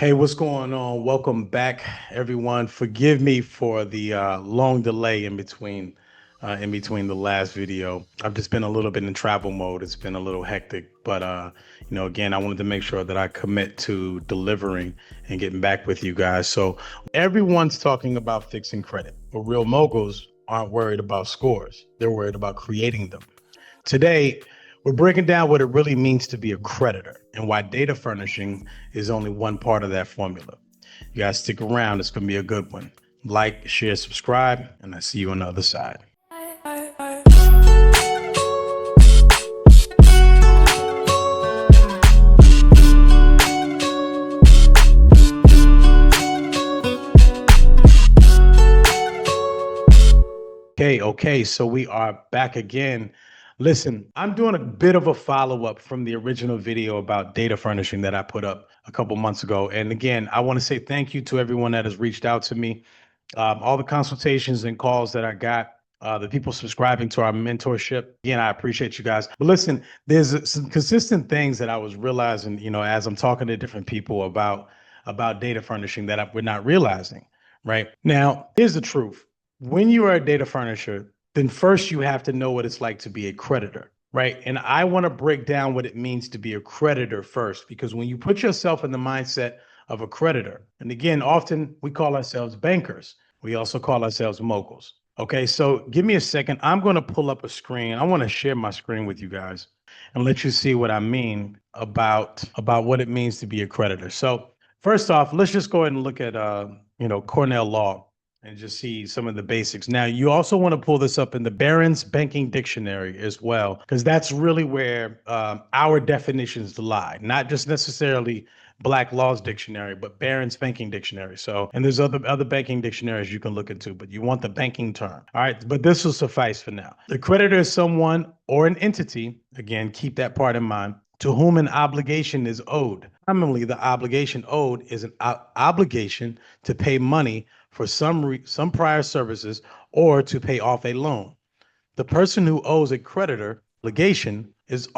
Hey, what's going on? Welcome back, everyone. Forgive me for the long delay in between the last video. I've just been a little bit in travel mode. It's been a little hectic, but again, I wanted to make sure that I commit to delivering and getting back with you guys. So everyone's talking about fixing credit, but real moguls aren't worried about scores. They're worried about creating them. Today, we're breaking down what it really means to be a creditor and why data furnishing is only one part of that formula. You guys stick around, it's going to be a good one. Like, share, subscribe, and I see you on the other side. Okay, so we are back again. Listen, I'm doing a bit of a follow-up from the original video about data furnishing that I put up a couple months ago. And again, I want to say thank you to everyone that has reached out to me. All the consultations and calls that I got, the people subscribing to our mentorship. Again, I appreciate you guys. But listen, there's some consistent things that I was realizing, as I'm talking to different people about data furnishing that we're not realizing, right? Now, here's the truth. When you are a data furnisher, then first you have to know what it's like to be a creditor, right? And I want to break down what it means to be a creditor first, because when you put yourself in the mindset of a creditor, and again, often we call ourselves bankers. We also call ourselves moguls. Okay, so give me a second. I'm going to pull up a screen. I want to share my screen with you guys and let you see what I mean about what it means to be a creditor. So first off, let's just go ahead and look at Cornell Law and just see some of the basics. Now, you also want to pull this up in the Barron's Banking Dictionary as well, because that's really where our definitions lie, not just necessarily Black Law's Dictionary, but Barron's Banking Dictionary. So, and there's other banking dictionaries you can look into, but you want the banking term. All right, but this will suffice for now. The creditor is someone or an entity, again, keep that part in mind, to whom an obligation is owed. Commonly, the obligation owed is an obligation to pay money for some prior services or to pay off a loan. The person who owes a creditor obligation is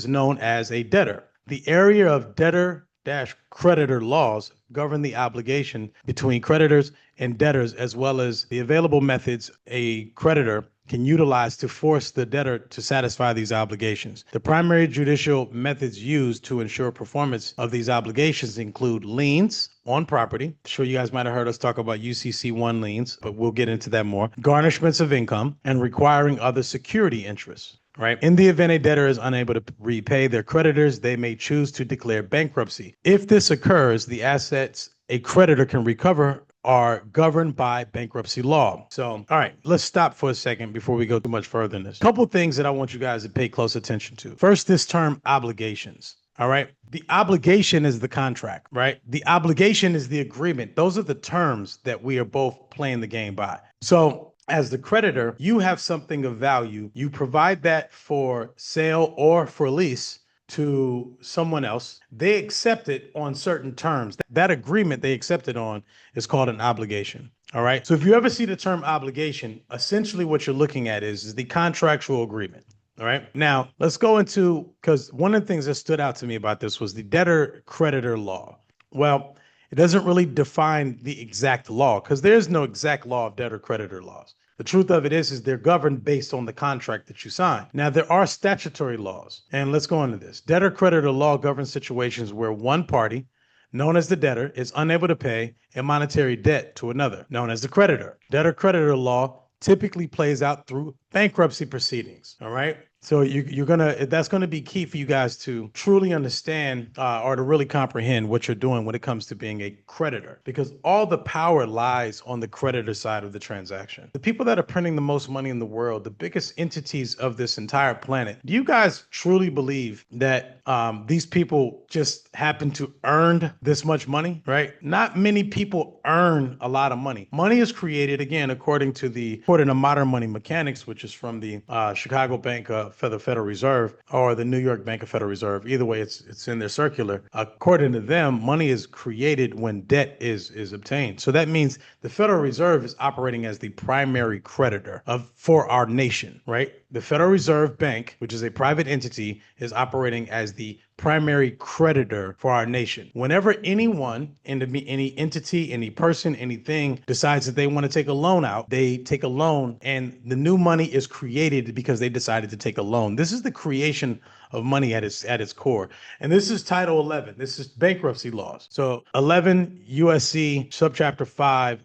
known as a debtor. The area of debtor-creditor laws govern the obligation between creditors and debtors, as well as the available methods a creditor can utilize to force the debtor to satisfy these obligations. The primary judicial methods used to ensure performance of these obligations include liens on property. I'm sure you guys might have heard us talk about UCC1 liens, but we'll get into that more. Garnishments of income and requiring other security interests. Right. In the event a debtor is unable to repay their creditors, they may choose to declare bankruptcy. If this occurs, the assets a creditor can recover are governed by bankruptcy law. So, all right, let's stop for a second before we go too much further in this. A couple things that I want you guys to pay close attention to. First, this term obligations. All right. The obligation is the contract, right? The obligation is the agreement. Those are the terms that we are both playing the game by. So, as the creditor, you have something of value. You provide that for sale or for lease to someone else. They accept it on certain terms. That agreement they accept it on is called an obligation. All right. So if you ever see the term obligation, essentially what you're looking at is the contractual agreement. All right. Now let's go into, because one of the things that stood out to me about this was the debtor creditor law. Well, it doesn't really define the exact law, because there's no exact law of debtor creditor laws. The truth of it is they're governed based on the contract that you sign. Now, there are statutory laws, and let's go into this. Debtor creditor law governs situations where one party, known as the debtor, is unable to pay a monetary debt to another, known as the creditor. Debtor creditor law typically plays out through bankruptcy proceedings. All right. So that's gonna be key for you guys to truly understand or to really comprehend what you're doing when it comes to being a creditor, because all the power lies on the creditor side of the transaction. The people that are printing the most money in the world, the biggest entities of this entire planet, do you guys truly believe that these people just happen to earn this much money, right? Not many people earn a lot of money. Money is created, again, according to modern money mechanics, which is from the Chicago Bank for the Federal Reserve or the New York Bank of Federal Reserve. Either way, it's in their circular. According to them, money is created when debt is obtained. So that means the Federal Reserve is operating as the primary creditor for our nation, right? The Federal Reserve Bank, which is a private entity, is operating as the primary creditor for our nation. Whenever anyone, any entity, any person, anything decides that they want to take a loan out, they take a loan and the new money is created because they decided to take a loan. This is the creation of money at its core. And this is Title 11. This is bankruptcy laws. So 11 USC subchapter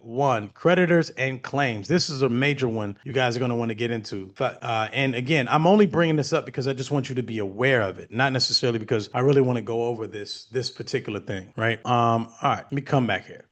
5(1), creditors and claims. This is a major one you guys are going to want to get into. And again, I'm only bringing this up because I just want you to be aware of it, not necessarily because I really want to go over this particular thing, right? All right, let me come back here.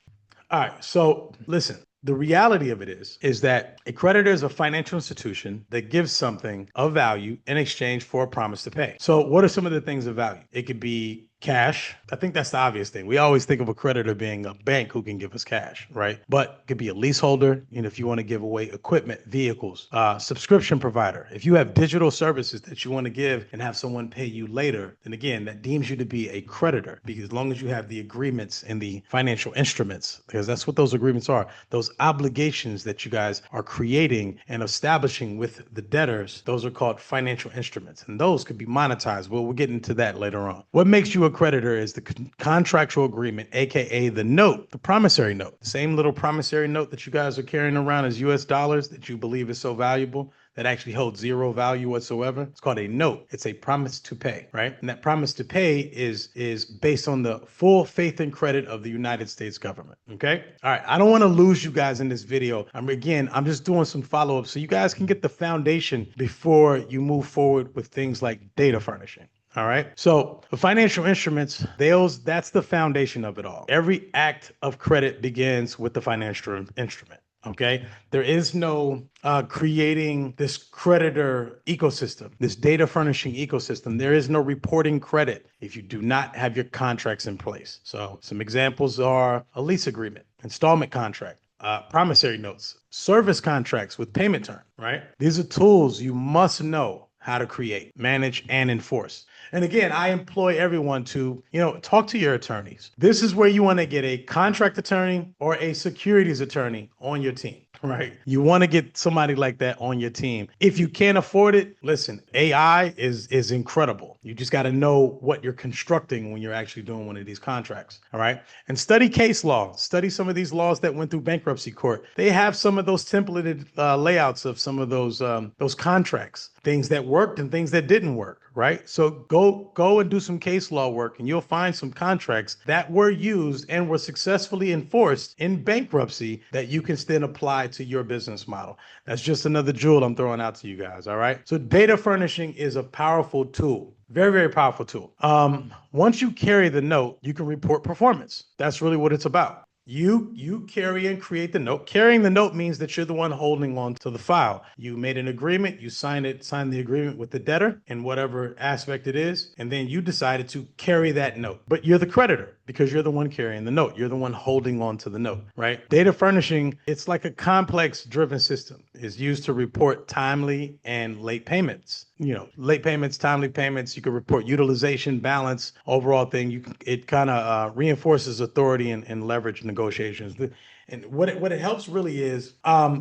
All right, so listen. The reality of it is that a creditor is a financial institution that gives something of value in exchange for a promise to pay. So what are some of the things of value? It could be cash. I think that's the obvious thing. We always think of a creditor being a bank who can give us cash, right? But it could be a leaseholder, if you want to give away equipment, vehicles, subscription provider. If you have digital services that you want to give and have someone pay you later, then again, that deems you to be a creditor, because as long as you have the agreements and the financial instruments, because that's what those agreements are, those obligations that you guys are creating and establishing with the debtors, those are called financial instruments, and those could be monetized. Well, we'll get into that later on. What makes you a creditor is the contractual agreement, aka the note, the promissory note, the same little promissory note that you guys are carrying around as US dollars that you believe is so valuable that actually holds zero value whatsoever. It's called a note. It's a promise to pay, right? And that promise to pay is based on the full faith and credit of the United States government, okay? All right, I don't want to lose you guys in this video. I'm just doing some follow-up so you guys can get the foundation before you move forward with things like data furnishing. All right. So the financial instruments, that's the foundation of it all. Every act of credit begins with the financial instrument. Okay. There is no creating this creditor ecosystem, this data furnishing ecosystem. There is no reporting credit if you do not have your contracts in place. So some examples are a lease agreement, installment contract, promissory notes, service contracts with payment term, right? These are tools you must know how to create, manage, and enforce. And again, I employ everyone to, talk to your attorneys. This is where you want to get a contract attorney or a securities attorney on your team, right? You want to get somebody like that on your team. If you can't afford it, listen, AI is incredible. You just got to know what you're constructing when you're actually doing one of these contracts, all right? And study case law. Study some of these laws that went through bankruptcy court. They have some of those templated layouts of some of those contracts, things that worked and things that didn't work, right? So go and do some case law work and you'll find some contracts that were used and were successfully enforced in bankruptcy that you can then apply to your business model. That's just another jewel I'm throwing out to you guys, all right? So data furnishing is a powerful tool. Very, very powerful tool. Once you carry the note, you can report performance. That's really what it's about. You carry and create the note. Carrying the note means that you're the one holding on to the file. You made an agreement, you signed the agreement with the debtor in whatever aspect it is, and then you decided to carry that note. But you're the creditor because you're the one carrying the note. You're the one holding on to the note, right? Data furnishing, it's like a complex driven system. It's used to report timely and late payments. Late payments, timely payments. You can report utilization, balance, overall thing. It kind of reinforces authority and leverage negotiations. And what it helps really is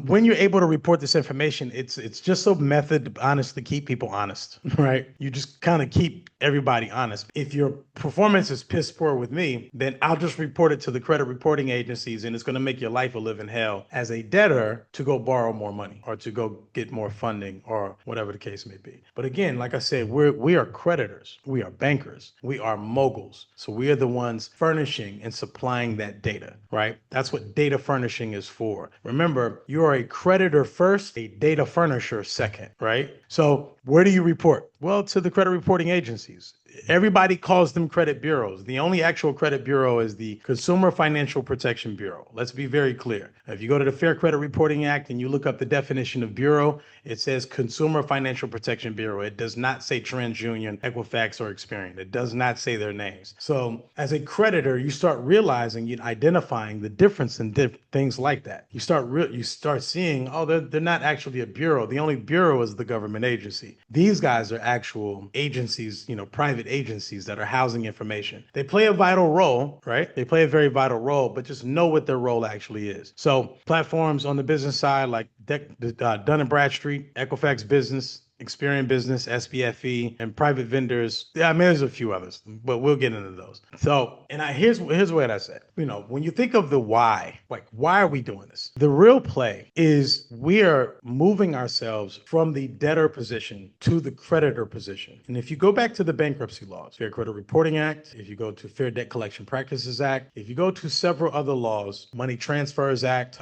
when you're able to report this information, it's just a method, honestly, keep people honest, right? You just kind of keep everybody honest. If your performance is piss poor with me, then I'll just report it to the credit reporting agencies, and it's going to make your life a living hell as a debtor to go borrow more money or to go get more funding or whatever the case may be. But again, like I said, we are creditors, we are bankers, we are moguls. So we are the ones furnishing and supplying that data, right? That's what data furnishing is for. Remember, you are a creditor first, a data furnisher second, right? So where do you report? Well, to the credit reporting agencies. Everybody calls them credit bureaus. The only actual credit bureau is the Consumer Financial Protection Bureau. Let's be very clear. If you go to the Fair Credit Reporting Act and you look up the definition of bureau, it says Consumer Financial Protection Bureau. It does not say TransUnion, Equifax, or Experian. It does not say their names. So as a creditor, you start realizing, identifying the difference in things like that. You start seeing, they're not actually a bureau. The only bureau is the government agency. These guys are actual agencies, private agencies that are housing information. They play a vital role, right? They play a very vital role, but just know what their role actually is. So platforms on the business side like Dun & Bradstreet, Equifax Business, Experian Business, SPFE, and private vendors. Yeah, I mean, there's a few others, but we'll get into those. So, and here's what I said. When you think of the why, like, why are we doing this? The real play is we are moving ourselves from the debtor position to the creditor position. And if you go back to the bankruptcy laws, Fair Credit Reporting Act, if you go to Fair Debt Collection Practices Act, if you go to several other laws, Money Transfers Act,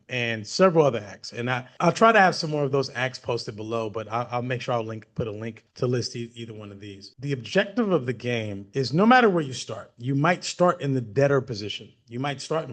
and several other acts. And I'll try to have some more of those acts posted below, but I'll make sure put a link to list either one of these. The objective of the game is no matter where you start, you might start in the debtor position. You might start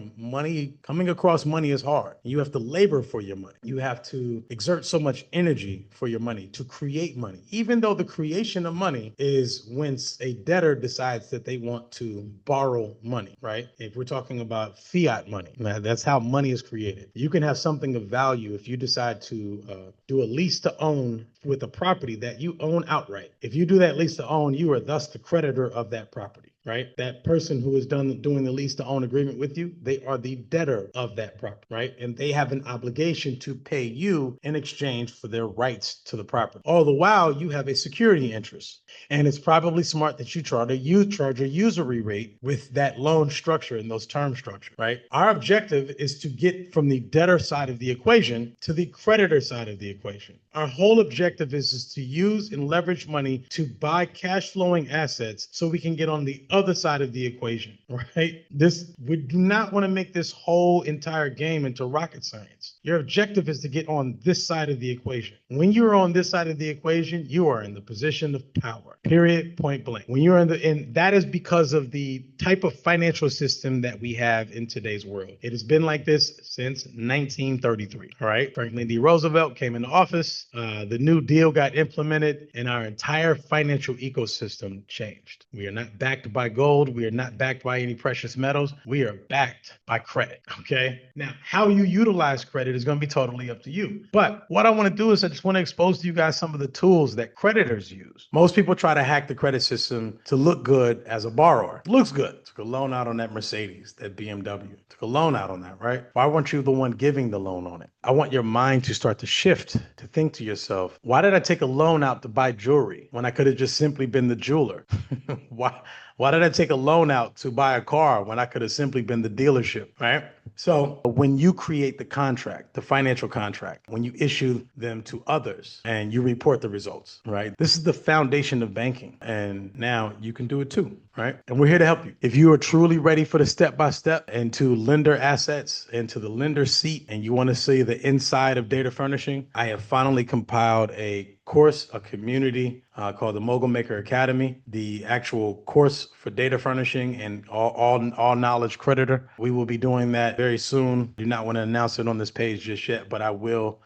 coming across money is hard. You have to labor for your money. You have to exert so much energy for your money to create money, even though the creation of money is when a debtor decides that they want to borrow money, right? If we're talking about fiat money, that's how money is created. You can have something of value if you decide to do a lease to own with a property that you own outright. If you do that lease to own, you are thus the creditor of that property. Right? That person who is doing the lease to own agreement with you, they are the debtor of that property, right? And they have an obligation to pay you in exchange for their rights to the property. All the while, you have a security interest. And it's probably smart that you charge a usury rate with that loan structure and those term structure, right? Our objective is to get from the debtor side of the equation to the creditor side of the equation. Our whole objective is to use and leverage money to buy cash flowing assets so we can get on the other side of the equation, right? We do not want to make this whole entire game into rocket science. Your objective is to get on this side of the equation. When you're on this side of the equation, you are in the position of power, period, point blank. When you're and that is because of the type of financial system that we have in today's world. It has been like this since 1933, all right? Franklin D. Roosevelt came into office. The New Deal got implemented and our entire financial ecosystem changed. We are not backed by gold. We are not backed by any precious metals. We are backed by credit, okay? Now, how you utilize credit is going to be totally up to you. But what I want to do is I just want to expose to you guys some of the tools that creditors use. Most people try to hack the credit system to look good as a borrower. It looks good. Took a loan out on that Mercedes, that BMW. Took a loan out on that, right? Why weren't you the one giving the loan on it? I want your mind to start to shift, to think to yourself, why did I take a loan out to buy jewelry when I could have just simply been the jeweler? Why did I take a loan out to buy a car when I could have simply been the dealership, right? So when you create the contract, the financial contract, when you issue them to others and you report the results, right? This is the foundation of banking. And now you can do it too, right? And we're here to help you. If you are truly ready for the step-by-step into lender assets, into the lender seat, and you want to see the inside of data furnishing, I have finally compiled a course, a community called the Mogul Maker Academy, the actual course for data furnishing and all knowledge creditor. We will be doing that very soon. Do not want to announce it on this page just yet, but I will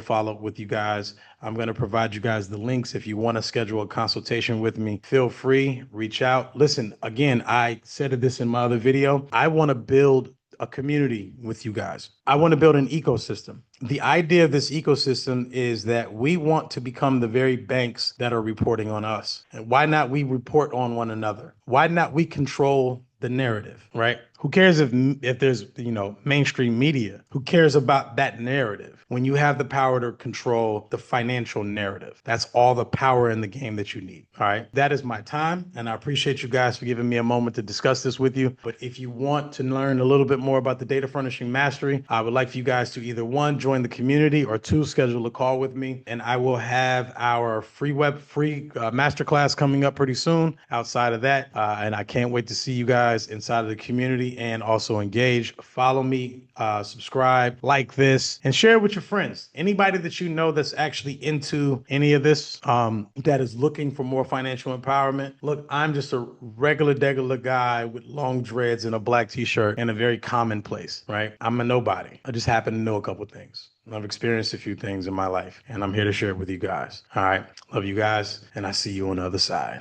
follow up with you guys. I'm going to provide you guys the links. If you want to schedule a consultation with me, feel free, reach out. Listen, again, I said this in my other video. I want to build a community with you guys. I want to build an ecosystem. The idea of this ecosystem is that we want to become the very banks that are reporting on us. And why not we report on one another? Why not we control the narrative, right? Who cares if there's, mainstream media? Who cares about that narrative? When you have the power to control the financial narrative, that's all the power in the game that you need. All right. That is my time. And I appreciate you guys for giving me a moment to discuss this with you. But if you want to learn a little bit more about the data furnishing mastery, I would like for you guys to either one, join the community, or two, schedule a call with me. And I will have our free masterclass coming up pretty soon outside of that. And I can't wait to see you guys inside of the community and also engage. Follow me, subscribe, like this, and share it with your friends. Anybody that you know that's actually into any of this, that is looking for more financial empowerment. Look, I'm just a regular guy with long dreads and a black t-shirt in a very common place, right? I'm a nobody. I just happen to know a couple things. I've experienced a few things in my life, and I'm here to share it with you guys. All right. Love you guys, and I see you on the other side.